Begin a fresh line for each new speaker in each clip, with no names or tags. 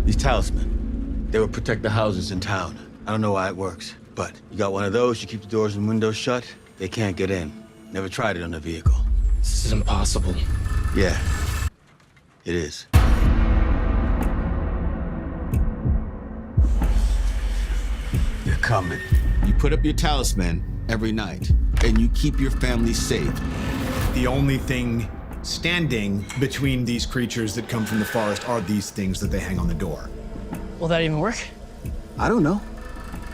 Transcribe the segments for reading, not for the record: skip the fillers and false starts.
These talisman, they will protect the houses in town. I don't know why it works, but you got one of those, you keep the doors and windows shut, they can't get in. Never tried it on a vehicle.
This is impossible.
Yeah, it is. You're coming. You put up your talisman every night, and you keep your family safe.
The only thing standing between these creatures that come from the forest are these things that they hang on the door.
Will that even work?
I don't know.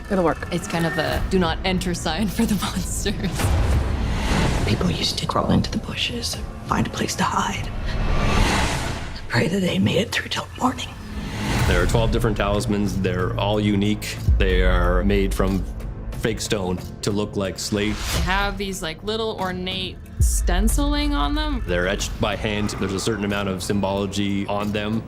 It'll work.
It's kind of a do not enter sign for the monsters.
People used to crawl into the bushes, find a place to hide, pray that they made it through till morning.
There are 12 different talismans. They're all unique. They are made from fake stone to look like slate.
They have these like little ornate stenciling on them.
They're etched by hand. There's a certain amount of symbology on them.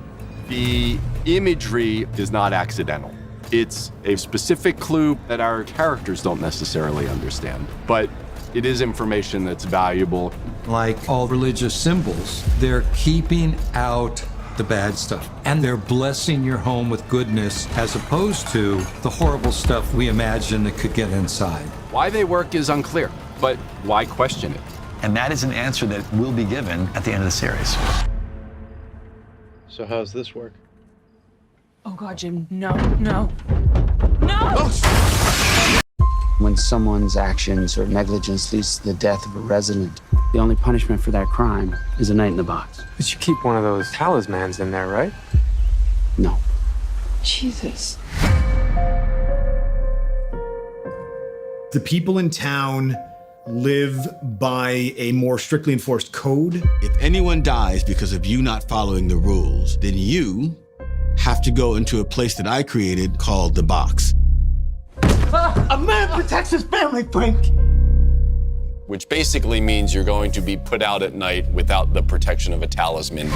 The imagery is not accidental. It's a specific clue that our characters don't necessarily understand, but it is information that's valuable.
Like all religious symbols, they're keeping out the bad stuff. And they're blessing your home with goodness as opposed to the horrible stuff we imagine that could get inside.
Why they work is unclear, but why question it?
And that is an answer that will be given at the end of the series.
So how's this work?
Oh God, Jim, no, no, no!
When someone's actions or negligence leads to the death of a resident, the only punishment for that crime is a night in the box.
But you keep one of those talismans in there, right?
No.
Jesus.
The people in town live by a more strictly enforced code.
If anyone dies because of you not following the rules, then you have to go into a place that I created called the box.
A man protects his family, Frank.
Which basically means you're going to be put out at night without the protection of a talisman.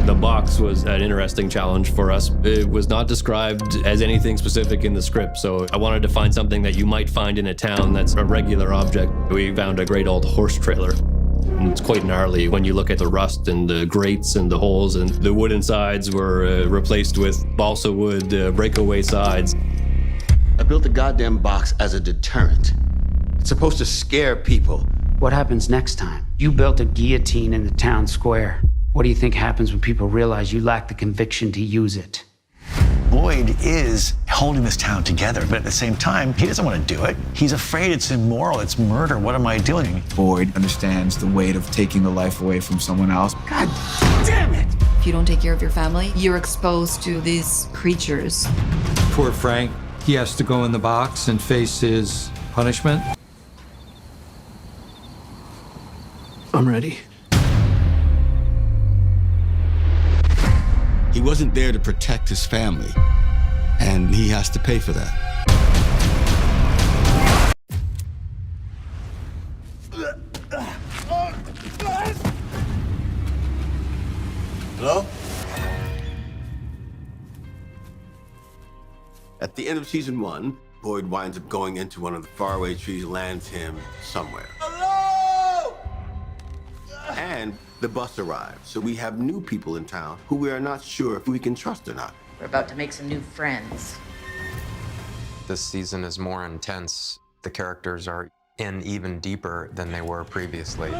The box was an interesting challenge for us. It was not described as anything specific in the script, so I wanted to find something that you might find in a town that's a regular object. We found a great old horse trailer. And it's quite gnarly when you look at the rust and the grates and the holes, and the wooden sides were replaced with balsa wood breakaway sides.
I built the goddamn box as a deterrent. It's supposed to scare people.
What happens next time? You built a guillotine in the town square. What do you think happens when people realize you lack the conviction to use it?
Boyd is holding this town together, but at the same time, he doesn't want to do it. He's afraid it's immoral, it's murder. What am I doing?
Boyd understands the weight of taking the life away from someone else.
God damn it!
If you don't take care of your family, you're exposed to these creatures.
Poor Frank, he has to go in the box and face his punishment.
I'm ready.
He wasn't there to protect his family, and he has to pay for that. Hello? At the end of season 1, Boyd winds up going into one of the faraway trees, lands him somewhere. Hello! And the bus arrives, so we have new people in town who we are not sure if we can trust or not.
We're about to make some new friends.
This season is more intense. The characters are in even deeper than they were previously.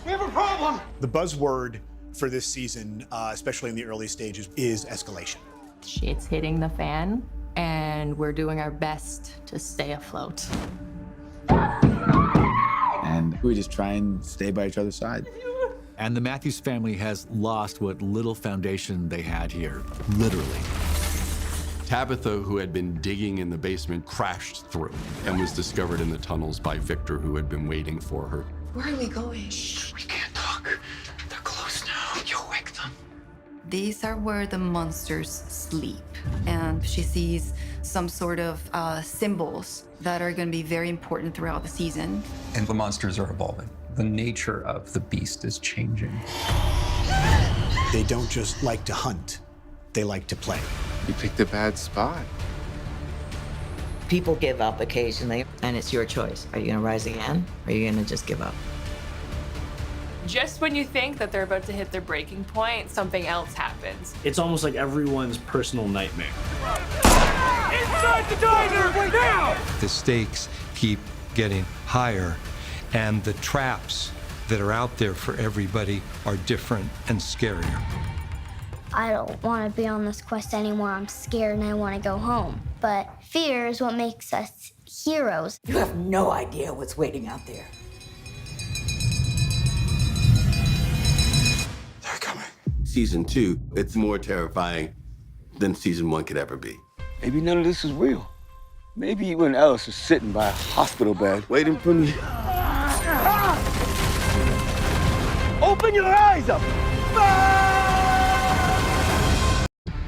We have a problem! The buzzword for this season, especially in the early stages, is escalation.
Shit's hitting the fan, and we're doing our best to stay afloat.
And we just try and stay by each other's side.
And the Matthews family has lost what little foundation they had here, literally.
Tabitha, who had been digging in the basement, crashed through and was discovered in the tunnels by Victor, who had been waiting for her.
Where are we going?
Shh, we can't talk. They're close now. You'll wake them.
These are where the monsters sleep, and she sees some sort of symbols that are going to be very important throughout the season.
And the monsters are evolving. The nature of the beast is changing.
They don't just like to hunt, they like to play.
You picked a bad spot.
People give up occasionally, and it's your choice. Are you gonna rise again, or are you gonna just give up?
Just when you think that they're about to hit their breaking point, something else happens.
It's almost like everyone's personal nightmare.
Inside the diner, right now!
The stakes keep getting higher, and the traps that are out there for everybody are different and scarier.
I don't want to be on this quest anymore. I'm scared and I want to go home. But fear is what makes us heroes.
You have no idea what's waiting out there.
Season 2, it's more terrifying than season 1 could ever be.
Maybe none of this is real. Maybe you and Alice are sitting by a hospital bed waiting for me. Open your eyes up!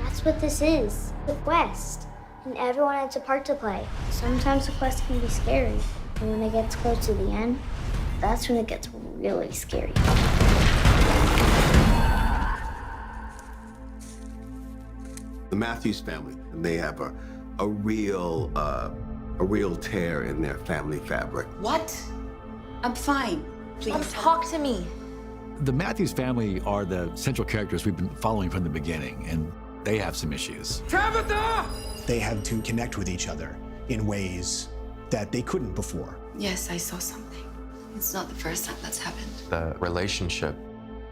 That's what this is, the quest. And everyone has a part to play. Sometimes the quest can be scary. And when it gets close to the end, that's when it gets really scary.
The Matthews family, they have a real tear in their family fabric.
What? I'm fine. Please talk to me.
The Matthews family are the central characters we've been following from the beginning, and they have some issues.
Tabitha!
They had to connect with each other in ways that they couldn't before.
Yes, I saw something. It's not the first time that's happened.
The relationship,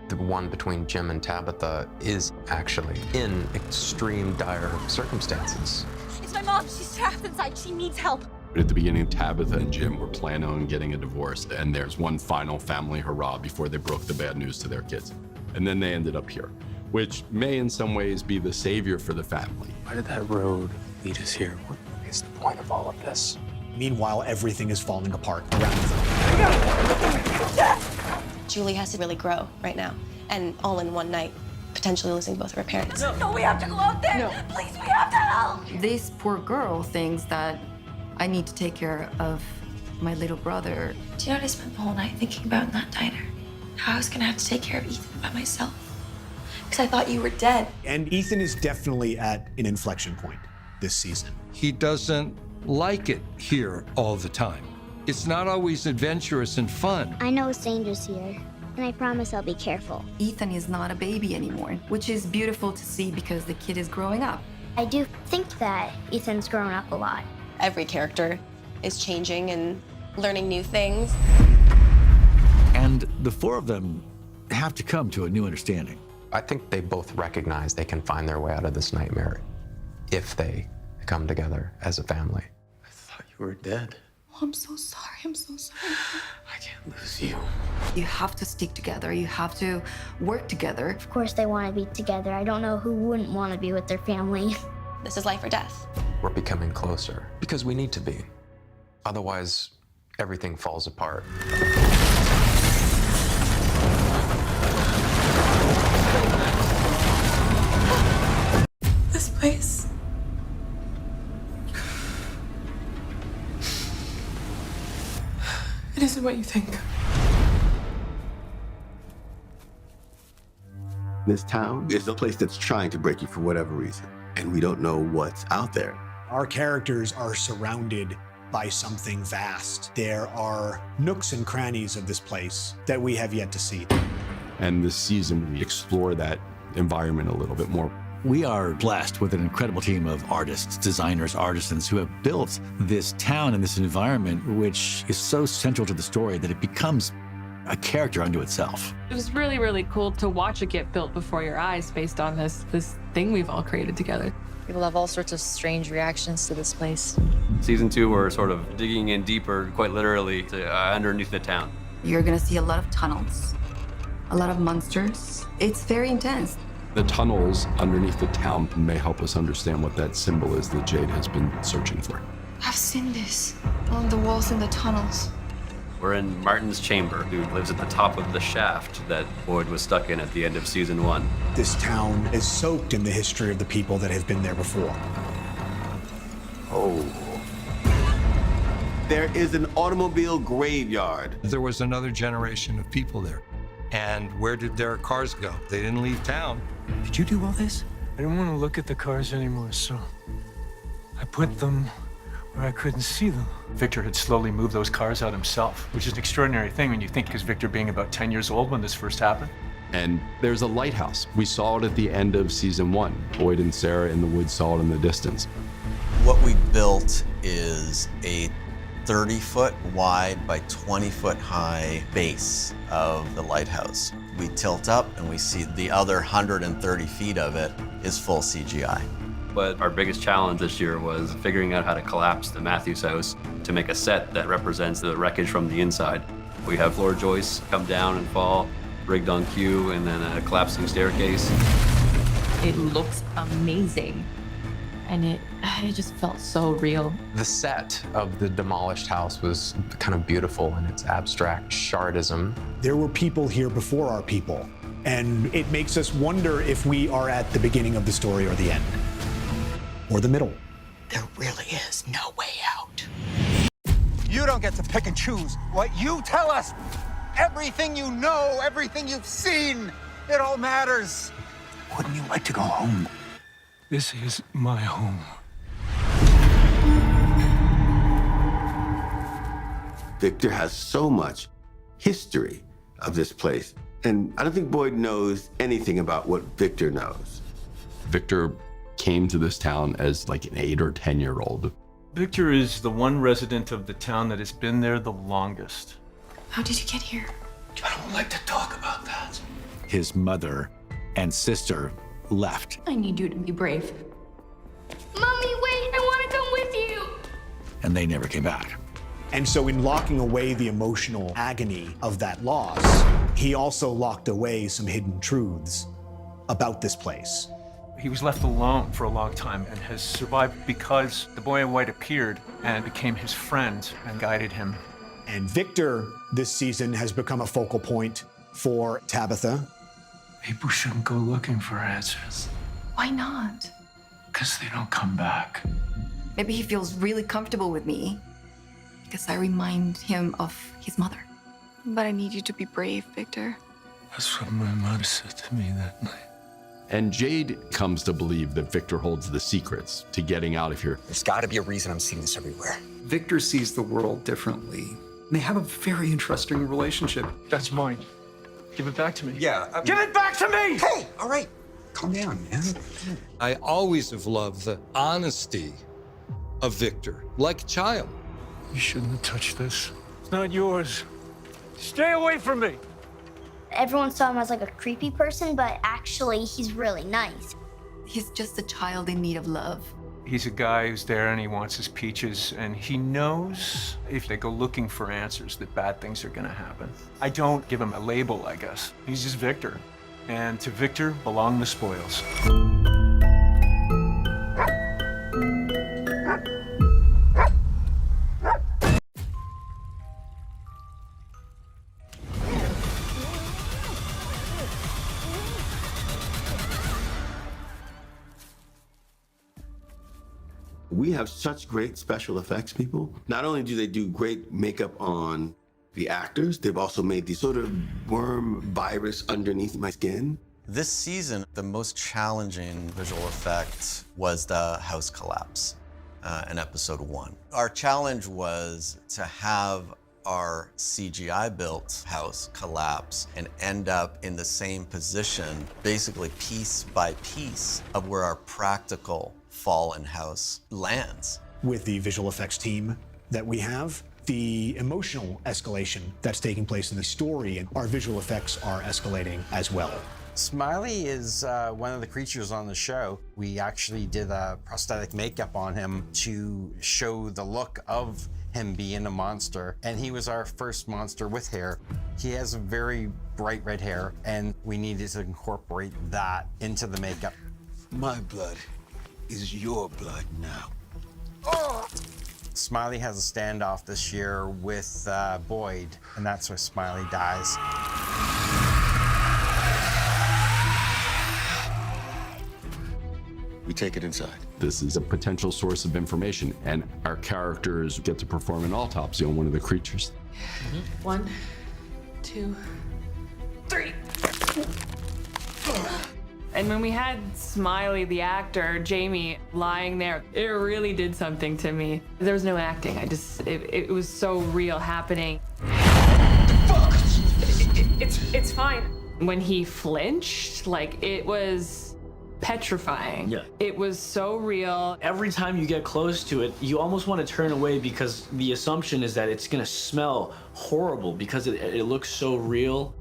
the one between Jim and Tabitha, is actually in extreme dire circumstances.
It's my mom. She's trapped inside. She needs help.
At the beginning, Tabitha and Jim were planning on getting a divorce, and there's one final family hurrah before they broke the bad news to their kids. And then they ended up here, which may in some ways be the savior for the family.
Why did that road lead us here? What is the point of all of this?
Meanwhile, everything is falling apart around them.
Julie has to really grow right now, and all in one night, potentially losing both of her parents.
No, we have to go out there.
No.
Please, we have to help.
This poor girl thinks that I need to take care of my little brother.
Do you know what I spent the whole night thinking about in that diner? How I was gonna have to take care of Ethan by myself. Because I thought you were dead.
And Ethan is definitely at an inflection point this season.
He doesn't like it here all the time. It's not always adventurous and fun.
I know it's dangerous here, and I promise I'll be careful.
Ethan is not a baby anymore, which is beautiful to see because the kid is growing up.
I do think that Ethan's grown up a lot.
Every character is changing and learning new things.
And the four of them have to come to a new understanding.
I think they both recognize they can find their way out of this nightmare if they come together as a family.
I thought you were dead.
Oh, I'm so sorry. I'm so sorry.
I can't lose you.
You have to stick together. You have to work together.
Of course they want to be together. I don't know who wouldn't want to be with their family.
This is life or death.
We're becoming closer because we need to be. Otherwise, everything falls apart.
This place. It isn't what you think.
This town is a place that's trying to break you for whatever reason, and we don't know what's out there.
Our characters are surrounded by something vast. There are nooks and crannies of this place that we have yet to see.
And this season, we explore that environment a little bit more.
We are blessed with an incredible team of artists, designers, artisans who have built this town and this environment, which is so central to the story that it becomes a character unto itself.
It was really, really cool to watch it get built before your eyes based on this thing we've all created together.
People have all sorts of strange reactions to this place.
Season 2, we're sort of digging in deeper, quite literally, to underneath the town.
You're gonna see a lot of tunnels, a lot of monsters. It's very intense.
The tunnels underneath the town may help us understand what that symbol is that Jade has been searching for.
I've seen this on the walls in the tunnels.
We're in Martin's chamber, who lives at the top of the shaft that Boyd was stuck in at the end of season 1.
This town is soaked in the history of the people that have been there before.
Oh. There is an automobile graveyard.
There was another generation of people there. And where did their cars go? They didn't leave town.
Did you do all this? I didn't want to look at the cars anymore, so I put them
where I couldn't see them. Victor had slowly moved those cars out himself, which is an extraordinary thing when you think, because Victor being about 10 years old when this first happened.
And there's a lighthouse. We saw it at the end of season 1. Boyd and Sarah in the woods saw it in the distance.
What we built is a 30-foot wide by 20-foot high base of the lighthouse. We tilt up and we see the other 130 feet of it is full CGI.
But our biggest challenge this year was figuring out how to collapse the Matthews house to make a set that represents the wreckage from the inside. We have floor joists come down and fall, rigged on cue, and then a collapsing staircase.
It looks amazing. And it just felt so real.
The set of the demolished house was kind of beautiful in its abstract shardism.
There were people here before our people, and it makes us wonder if we are at the beginning of the story or the end, or the middle.
There really is no way out.
You don't get to pick and choose what you tell us. Everything you know, everything you've seen, it all matters.
Wouldn't you like to go home? This is my home.
Victor has so much history of this place, and I don't think Boyd knows anything about what Victor knows.
Victor came to this town as like an 8 or 10-year-old.
Victor is the one resident of the town that has been there the longest.
How did you get here?
I don't like to talk about that. His mother and sister left.
I need you to be brave. Mommy, wait, I want to come with you.
And they never came back.
And so in locking away the emotional agony of that loss, he also locked away some hidden truths about this place.
He was left alone for a long time and has survived because the boy in white appeared and became his friend and guided him.
And Victor, this season, has become a focal point for Tabitha.
People shouldn't go looking for answers.
Why not?
Because they don't come back.
Maybe he feels really comfortable with me because I remind him of his mother.
But I need you to be brave, Victor.
That's what my mother said to me that night.
And Jade comes to believe that Victor holds the secrets to getting out of here.
There's got to be a reason I'm seeing this everywhere.
Victor sees the world differently. They have a very interesting relationship.
That's mine. Give it back to me.
Yeah.
Give it back to me!
Hey, all right. Calm down, man.
I always have loved the honesty of Victor, like a child.
You shouldn't have touched this. It's not yours. Stay away from me!
Everyone saw him as like a creepy person, but actually he's really nice.
He's just a child in need of love.
He's a guy who's there and he wants his peaches, and he knows if they go looking for answers that bad things are gonna happen. I don't give him a label, I guess. He's just Victor. And to Victor belong the spoils.
We have such great special effects people. Not only do they do great makeup on the actors, they've also made these sort of worm virus underneath my skin.
This season, the most challenging visual effect was the house collapse in episode 1. Our challenge was to have our CGI-built house collapse and end up in the same position, basically piece by piece, of where our practical fallen house lands.
With the visual effects team that we have, the emotional escalation that's taking place in the story, and our visual effects are escalating as well.
Smiley is one of the creatures on the show. We actually did a prosthetic makeup on him to show the look of him being a monster, and he was our first monster with hair. He has a very bright red hair, and we needed to incorporate that into the makeup.
My blood is your blood now.
Smiley has a standoff this year with Boyd, and that's where Smiley dies.
We take it inside.
This is a potential source of information, and our characters get to perform an autopsy on one of the creatures.
1, 2, 3. And when we had Smiley, the actor, Jamie, lying there, it really did something to me. There was no acting. It was so real happening. It's fine. When he flinched, like, it was petrifying.
Yeah.
It was so real.
Every time you get close to it, you almost want to turn away because the assumption is that it's going to smell horrible because it looks so real.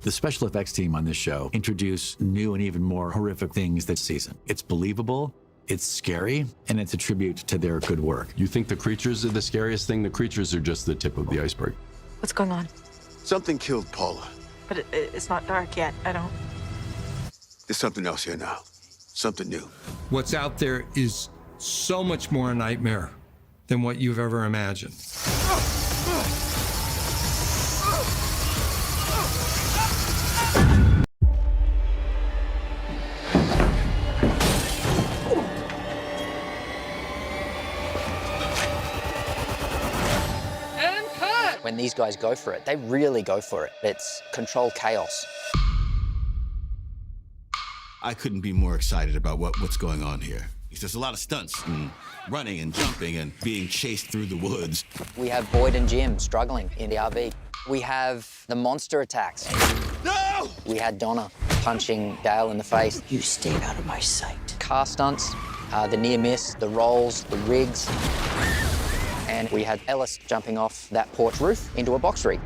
The special effects team on this show introduced new and even more horrific things this season. It's believable, it's scary, and it's a tribute to their good work.
You think the creatures are the scariest thing? The creatures are just the tip of the iceberg.
What's going on?
Something killed Paula.
But it's not dark yet.
There's something else here now. Something new.
What's out there is so much more a nightmare than what you've ever imagined.
When these guys go for it, they really go for it. It's controlled chaos.
I couldn't be more excited about what's going on here. There's a lot of stunts and running and jumping and being chased through the woods.
We have Boyd and Jim struggling in the RV. We have the monster attacks.
No!
We had Donna punching Dale in the face.
You stay out of my sight.
Car stunts, the near miss, the rolls, the rigs. And we had Ellis jumping off that porch roof into a box rig.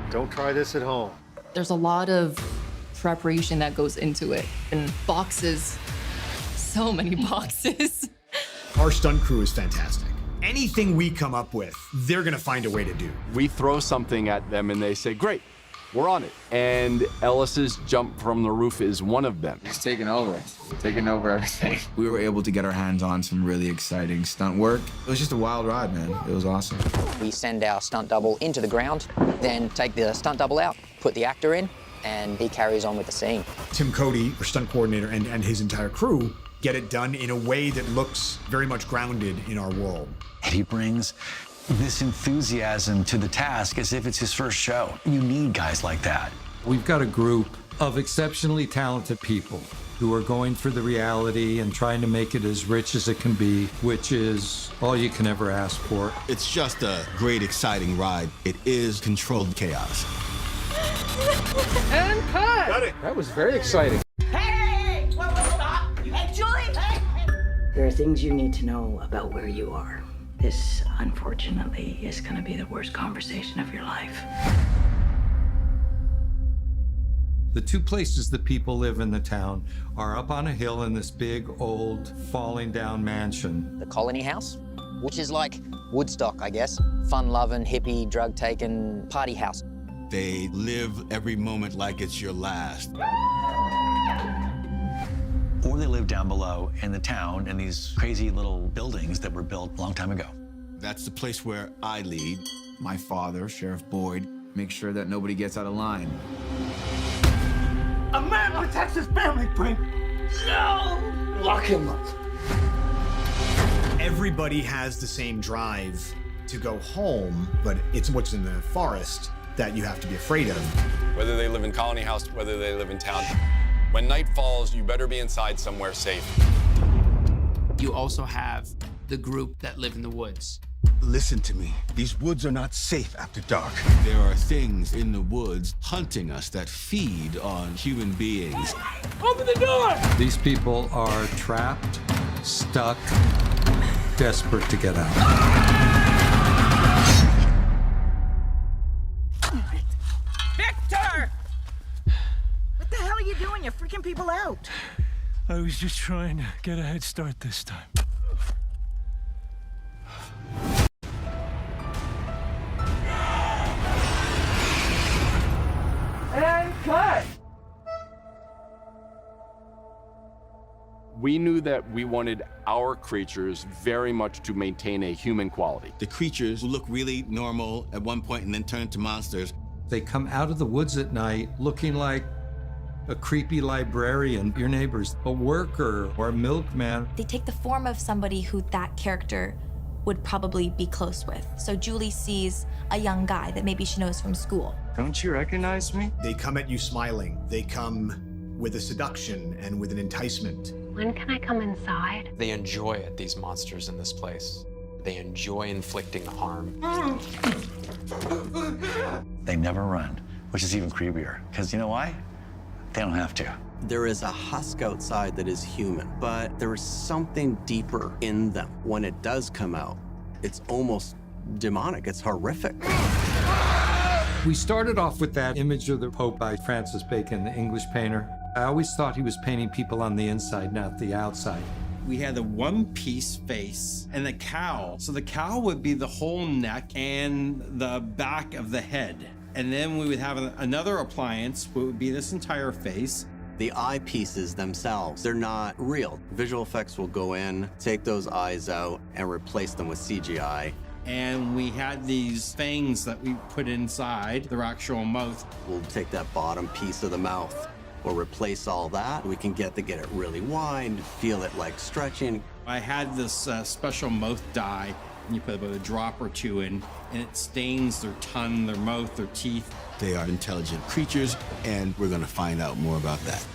Don't try this at home.
There's a lot of preparation that goes into it. And boxes, so many boxes.
Our stunt crew is fantastic. Anything we come up with, they're gonna find a way to do.
We throw something at them and they say, great, we're on it. And Ellis's jump from the roof is one of them.
He's taking over everything. We were able to get our hands on some really exciting stunt work. It was just a wild ride, man. It was awesome.
We send our stunt double into the ground, then take the stunt double out, put the actor in, and he carries on with the scene.
Tim Cody, our stunt coordinator, and his entire crew get it done in a way that looks very much grounded in our world.
And he brings this enthusiasm to the task as if it's his first show. You need guys like that.
We've got a group of exceptionally talented people who are going for the reality and trying to make it as rich as it can be, which is all you can ever ask for.
It's just a great, exciting ride. It is controlled chaos.
And cut! Got it. That was very exciting.
Hey! Whoa, stop! Hey, Julie! Hey! There are things you need to know about where you are. This, unfortunately, is going to be the worst conversation of your life.
The two places that people live in the town are up on a hill in this big, old, falling down mansion.
The Colony House, which is like Woodstock, I guess. Fun-loving, hippie, drug-taking party house.
They live every moment like it's your last.
Or they live down below in the town in these crazy little buildings that were built a long time ago.
That's the place where I lead.
My father, Sheriff Boyd, makes sure that nobody gets out of line.
A man protects his family, Brink. No! Lock him up.
Everybody has the same drive to go home, but it's what's in the forest that you have to be afraid of.
Whether they live in Colony House, whether they live in town. When night falls, you better be inside somewhere safe.
You also have the group that live in the woods.
Listen to me. These woods are not safe after dark. There are things in the woods hunting us that feed on human beings.
Open the door!
These people are trapped, stuck, desperate to get out.
Victor! What the hell are you doing? You're freaking people out.
I was just trying to get a head start this time.
And cut!
We knew that we wanted our creatures very much to maintain a human quality.
The creatures who look really normal at one point and then turn to monsters.
They come out of the woods at night looking like a creepy librarian, your neighbor's a worker or a milkman.
They take the form of somebody who that character would probably be close with. So Julie sees a young guy that maybe she knows from school.
Don't you recognize me?
They come at you smiling. They come with a seduction and with an enticement.
When can I come inside?
They enjoy it, these monsters in this place. They enjoy inflicting harm.
They never run, which is even creepier. Because you know why? They don't have to.
There is a husk outside that is human, but there is something deeper in them. When it does come out, it's almost demonic. It's horrific.
We started off with that image of the Pope by Francis Bacon, the English painter. I always thought he was painting people on the inside, not the outside.
We had the one-piece face and the cowl. So the cowl would be the whole neck and the back of the head. And then we would have another appliance, which would be this entire face.
The eyepieces themselves, they're not real. Visual effects will go in, take those eyes out, and replace them with CGI.
And we had these fangs that we put inside their actual mouth.
We'll take that bottom piece of the mouth. We'll replace all that. We can get it really wide, feel it like stretching.
I had this special mouth dye, and you put about a drop or two in, and it stains their tongue, their mouth, their teeth.
They are intelligent creatures, and we're going to find out more about that.